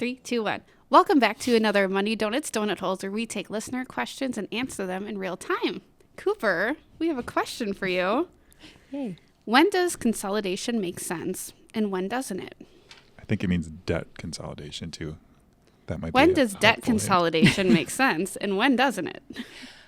3, 2, 1. Welcome back to another Money Donuts Donut Holes, where we take listener questions and answer them in real time. Cooper, we have a question for you. Yay. When does consolidation make sense, and when doesn't it? I think it means debt consolidation too. That might When be does debt consolidation make sense, and when doesn't it?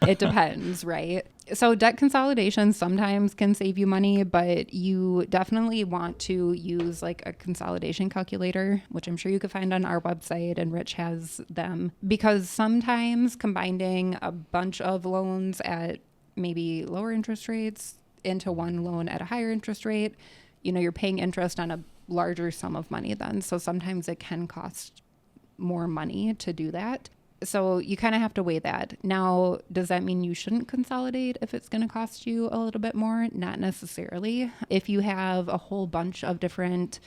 It depends, right? So debt consolidation sometimes can save you money, but you definitely want to use like a consolidation calculator, which I'm sure you could find on our website, and Rich has them, because sometimes combining a bunch of loans at maybe lower interest rates into one loan at a higher interest rate, you're paying interest on a larger sum of money then. So sometimes it can cost more money to do that. So you kind of have to weigh that. Now, does that mean you shouldn't consolidate if it's going to cost you a little bit more? Not necessarily. If you have a whole bunch of different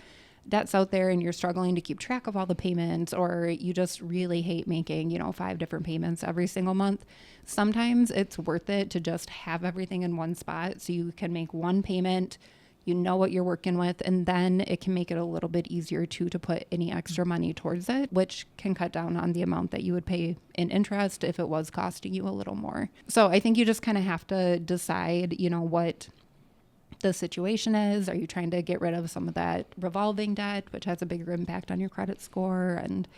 debts out there and you're struggling to keep track of all the payments, or you just really hate making, 5 different payments every single month, sometimes it's worth it to just have everything in one spot so you can make one payment. You know what you're working with, and then it can make it a little bit easier to put any extra money towards it, which can cut down on the amount that you would pay in interest if it was costing you a little more. So I think you just kind of have to decide, what the situation is. Are you trying to get rid of some of that revolving debt, which has a bigger impact on your credit score, and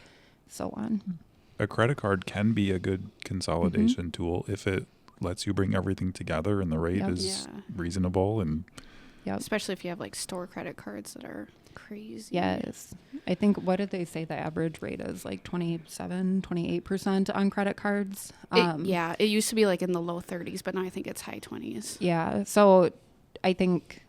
so on? A credit card can be a good consolidation tool if it lets you bring everything together and the rate is reasonable. And especially if you have like store credit cards that are crazy. Yes. I think, what did they say the average rate is? Like 28% on credit cards. It used to be like in the low 30s, but now I think it's high 20s. Yeah. So I think,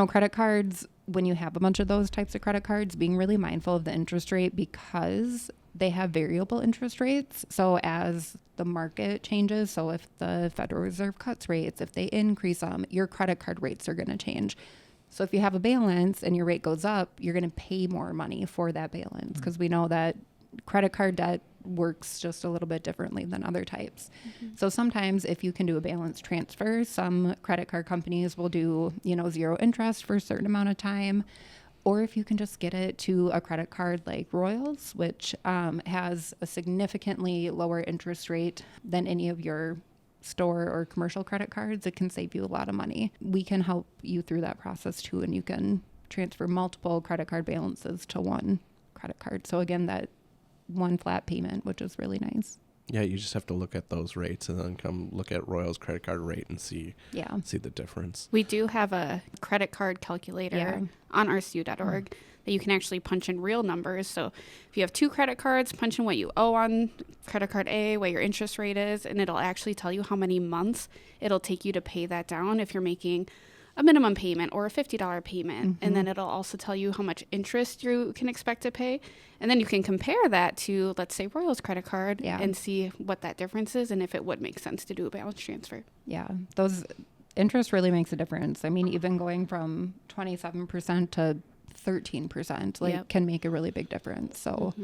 credit cards, when you have a bunch of those types of credit cards, being really mindful of the interest rate, because they have variable interest rates. So as the market changes, so if the Federal Reserve cuts rates, if they increase them, your credit card rates are going to change. So if you have a balance and your rate goes up, you're going to pay more money for that balance, because we know that credit card debt works just a little bit differently than other types. So sometimes if you can do a balance transfer, some credit card companies will do, 0 interest for a certain amount of time. Or if you can just get it to a credit card like Royals, which has a significantly lower interest rate than any of your store or commercial credit cards, it can save you a lot of money. We can help you through that process too, and you can transfer multiple credit card balances to one credit card. So again, that one flat payment, which is really nice. Yeah, you just have to look at those rates and then come look at Royal's credit card rate and see the difference. We do have a credit card calculator on rcu.org that you can actually punch in real numbers. So if you have 2 credit cards, punch in what you owe on credit card A, what your interest rate is, and it'll actually tell you how many months it'll take you to pay that down if you're making a minimum payment or a $50 payment. And then it'll also tell you how much interest you can expect to pay. And then you can compare that to, let's say, Royal's credit card and see what that difference is and if it would make sense to do a balance transfer. Yeah, those interest really makes a difference. I mean, even going from 27% to 13% can make a really big difference. So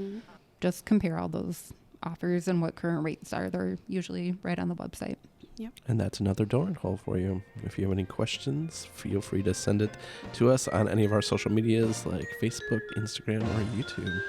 just compare all those offers and what current rates are. They're usually right on the website. Yep. And that's another donut hole for you. If you have any questions, feel free to send it to us on any of our social medias like Facebook, Instagram, or YouTube.